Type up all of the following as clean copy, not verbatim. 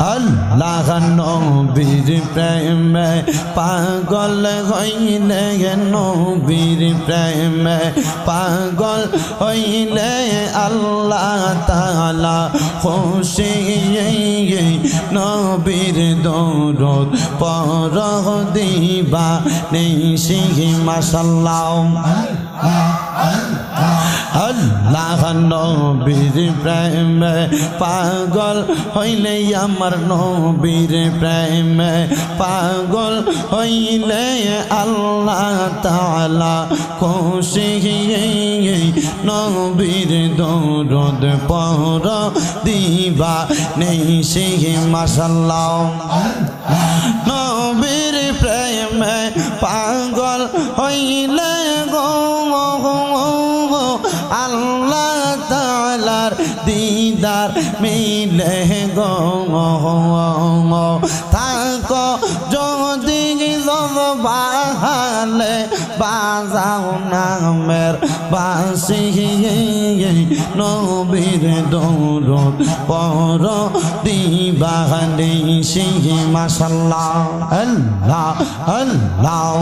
আল্লাহ নবীর প্রেমে পাগল হইলে নবীর প্রেমে পাগল হইলে আল্লাহ তাআলা খুশি নবীর দরুদ পড় দিবা নিশি মাশাআল্লাহ আল্লাহ নবীর প্রেমে পাগল হইলে আমার নবীর প্রেমে পাগল হইলে আল্লাহ তাআলা খুশি নবীর দরুদ পড় দিবা নিশি মাশাআল্লাহ নবীর প্রেমে পাগল হইলে গো আল্লাহ তাআলার দিদার মিলে গো থাকো যদি বাহালে বাজাও নামের বাসি নবীর দরুদ পড় দিবা নিশি মাশাআল্লাহ আল্লাহ আল্লাহ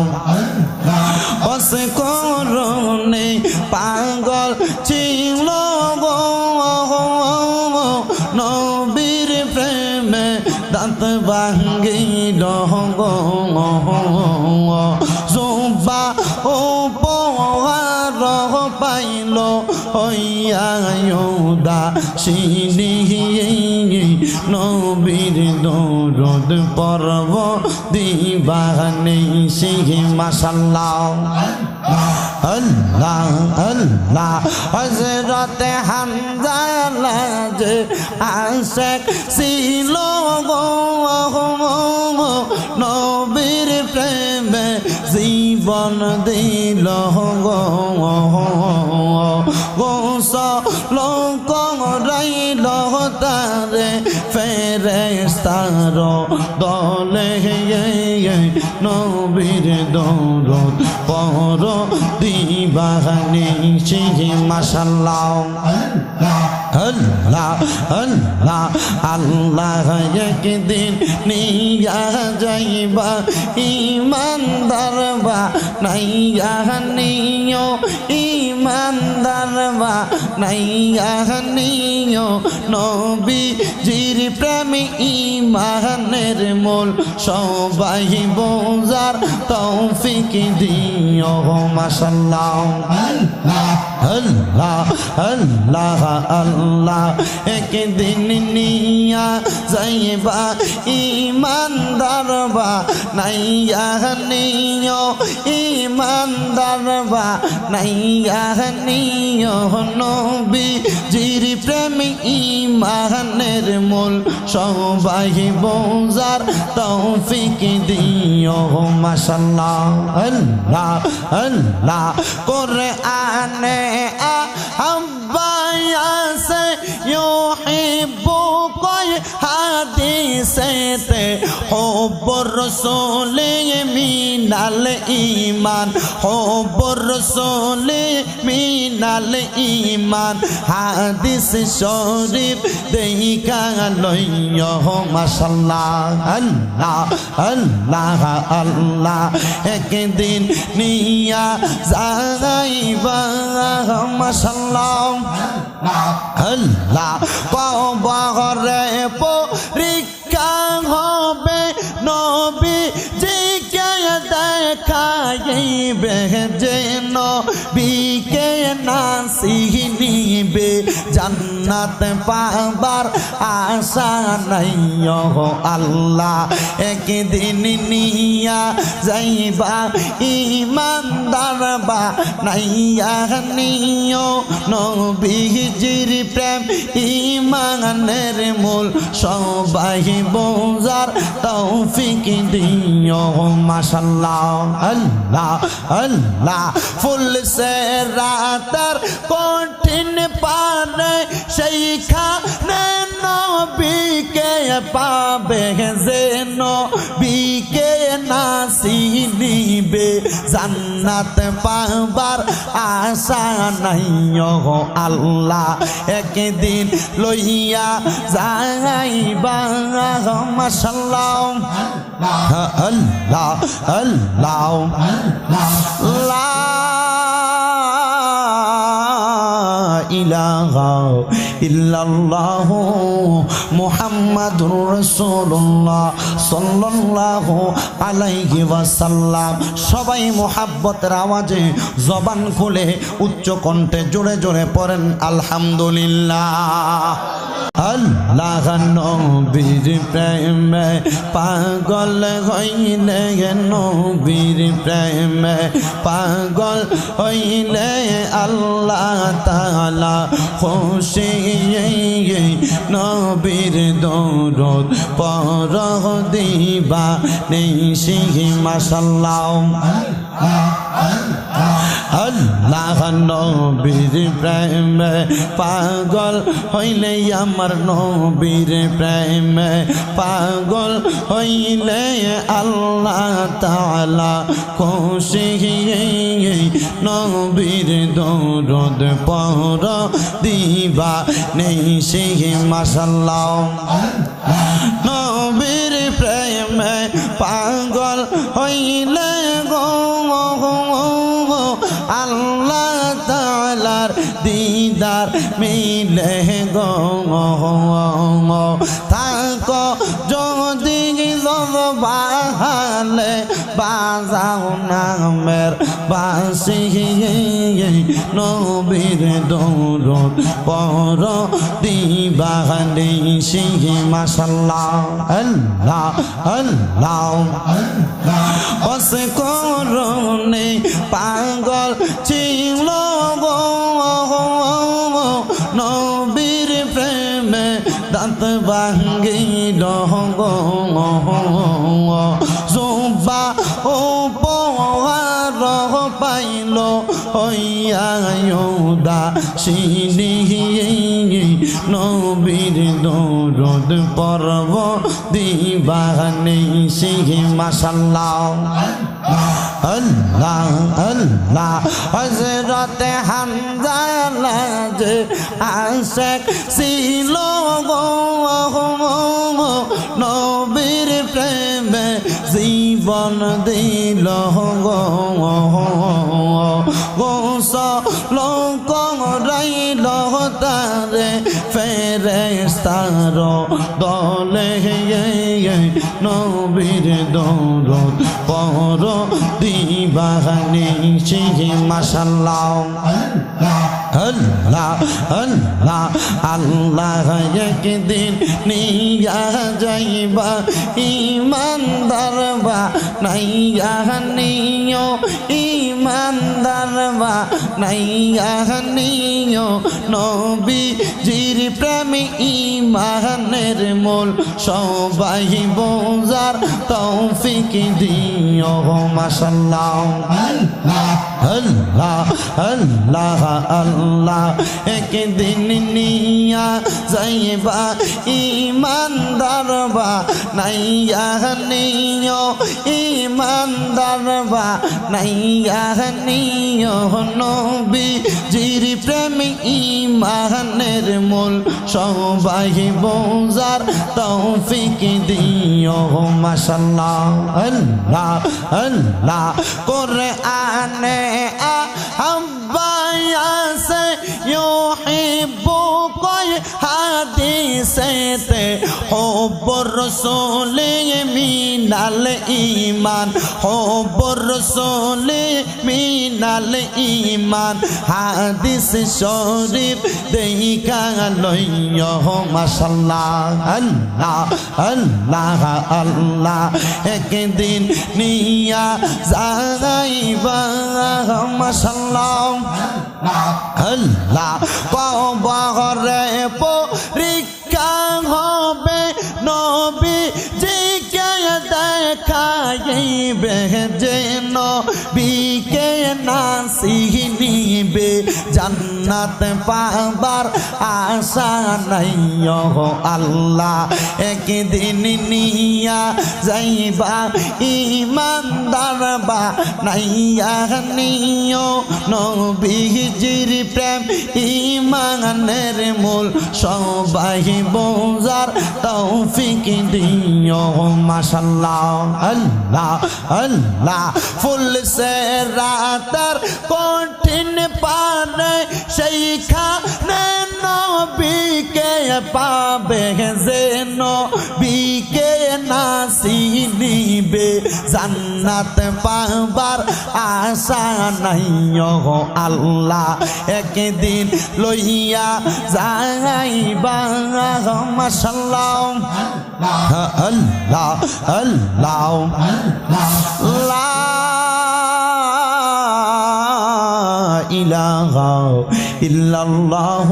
বস করুনে পাগল ছিল গো নবীর প্রেমে দাঁত ভাঙ্গিল গো জুবা উপহার পাইল হইয়া উদাসীনী নবীর দরুদ পড়ব দিবা নিশি মাশাআল্লাহ আল্লাহ আল্লাহ হযরত হামজা যে আশিক ছিল গো নবীর প্রেমে জীবন দিল গো গোসল করাইল তারে ফেরেশতার দলে নবীর দরুদ পড় দিবা নিশি মাশাআল্লাহ আল্লাহ আল্লাহ আল্লাহ একদিন নিয়া যাইবা ইমানদার বা নাইয়া নিও ইমানদার বা নাইয়া নিও নবীজির প্রেমে ইমানের মূল সবাই বোঝার তৌফিক দিও মাশাআল্লাহ আল্লাহ আল্লাহ আল্লাহ একদিন নিয়া যাইবা ইমানদার বা নাইয়া নিও ইমানদার বা নাইয়া নিও নবীজির প্রেমে ইমানের মূল সবাই বোঝার তৌফিক দিও মাশাআল্লাহ আল্লাহ আল্লাহ কোরআনে আব্বায়া সে ইউহিব্বুকা হাদিসেতে হুব্বুর রাসূল মিনাল ঈমান হুব্বুর রাসূল মিনাল ঈমান হাদিস শরীফ দেইখা লইও মাশাআল্লাহ আল্লাহ আল্লাহ আল্লাহ একদিন নিয়া যাইবা মাশাআল্লাহ আল্লাহ কবরে পরীক্ষা হবে নবীজিকে দেখাইবে যে নবীকে না চিনিবে জান্নাত পাবার আশা নাই ও আল্লাহ একদিন নিয়া যাইবা ইমানদার বা নাইয়া নিও নবীজির প্রেম ইমানের মূল সবাই বোঝার তৌফিক দিও মাশাআল্লাহ আল্লাহ আল্লাহ ফুল সে রাতার কঠিন পারে সেইখানে নবীকে পাবে যে নবীকে নাসিবে জান্নাত পাবার আশা নাই ও আল্লাহ একদিন লইয়া যাইবা মাশাআল্লাহ আল্লাহ আল্লাহ লা ইলাহা ইল্লাল্লাহু মুহাম্মাদুর রাসূলুল্লাহ সাল্লাল্লাহু আলাইহি ওয়াসাল্লাম। সবাই মুহাব্বতের আওয়াজে জবান খুলে উচ্চ কণ্ঠে জোরে জোরে পড়েন আলহামদুলিল্লাহ। আল্লাহ নবীর প্রেমে পাগল হইলে নবীর প্রেমে পাগল হইলে আল্লাহ তাআলা খুশি নবীর দরুদ পড় দিবা নিশি মাশাআল্লাহ। আল্লাহ নবীর প্রেমে পাগল হইলে আমার নবীর প্রেমে পাগল হইলে আল্লাহ তাআলা খুশি নবীর দরুদ পড় দিবা নিশি মাশাআল্লাহ। নবীর প্রেমে পাগল হইলে গো আল্লাহ তাআলার দিদার মিলে গো থাকো যদি বাহালে বাজাও নামের বাসি নবীর দরুদ পড় দিবা নিশি মাশাআল্লাহ। আল্লাহ আল্লাহ বস করুনে পাগল ছিল গো নবীর প্রেমে দাঁত ভাঙ্গিল গো জুবা উপহার পাইল হইয়া উদাসীনী নবীর দরুদ পড়ব দিবা নিশি মাশাআল্লাহ। আল্লাহ আল্লাহ হযরত হামজা যে আশিক ছিল গো নবীর প্রেমে জীবন দিল গো গোসল করাইল তারে ফেরেশতার দলে নবীর দরুদ পড় দিবা নিশি মাশাআল্লাহ। আল্লাহ আল্লাহ আল্লাহ একদিন নিয়া যাইবা ইমানদার বা নাইয়া নিও ইমানদার বা নাইয়া নিও নবীজির প্রেমে ইমানের মূল সবাই বোঝার তৌফিক দিও মাশাআল্লাহ। আল্লাহ আল্লাহ আল্লাহ একদিন নিয়া যাইবা ইমানদার বা নাইয়া নিও ইমানদার বা নাইয়া নিও নবীজির প্রেমে ইমানের মূল সবাই বোঝার তৌফিক দিও মাশাআল্লাহ। আল্লাহ আল্লাহ কোরআনে আব্বায়া সে ইউহিব্বু কয় হাদিসেতে হুব্বুর রাসূল মিনাল ঈমান হুব্বুর রাসূল মিনাল ঈমান হাদিস শরীফ দেইখা লইও মাশাআল্লাহ। আল্লাহ আল্লাহ আল্লাহ একদিন নিয়া যাইবা মাশাআল্লাহ। আল্লাহ কবরে পরীক্ষা হবে নবীজিকে দেখাইবে যে নবীকে না চিনিবে নিবে জান্নাত পাবার আশা নাই ও আল্লাহ একদিন নিয়া যাইবা ইমানদার বা নাইয়া নিও নবীজির প্রেম ইমানের মূল সবাই বোঝার তৌফিক দিও মাশাআল্লাহ আল্লাহ আল্লাহ ফুল সে রাতার কঠিন পানে সেইখানে নবীকে পাবে যে নবীকে নাসিবে জান্নাত পাবার আশা নাই ও আল্লাহ একদিন লইয়া যাইবা মাশাআল্লাহ আল্লাহ আল্লাহ লা ইলাহা ইল্লাল্লাহ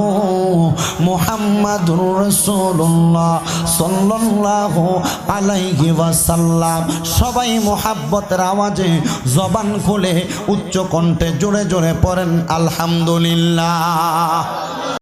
মুহাম্মাদুর রাসূলুল্লাহ সাল্লাল্লাহু আলাইহি ওয়াসাল্লাম সবাই মুহাব্বতের আওয়াজে জবান খুলে উচ্চ কণ্ঠে জোরে জোরে পড়েন আলহামদুলিল্লাহ।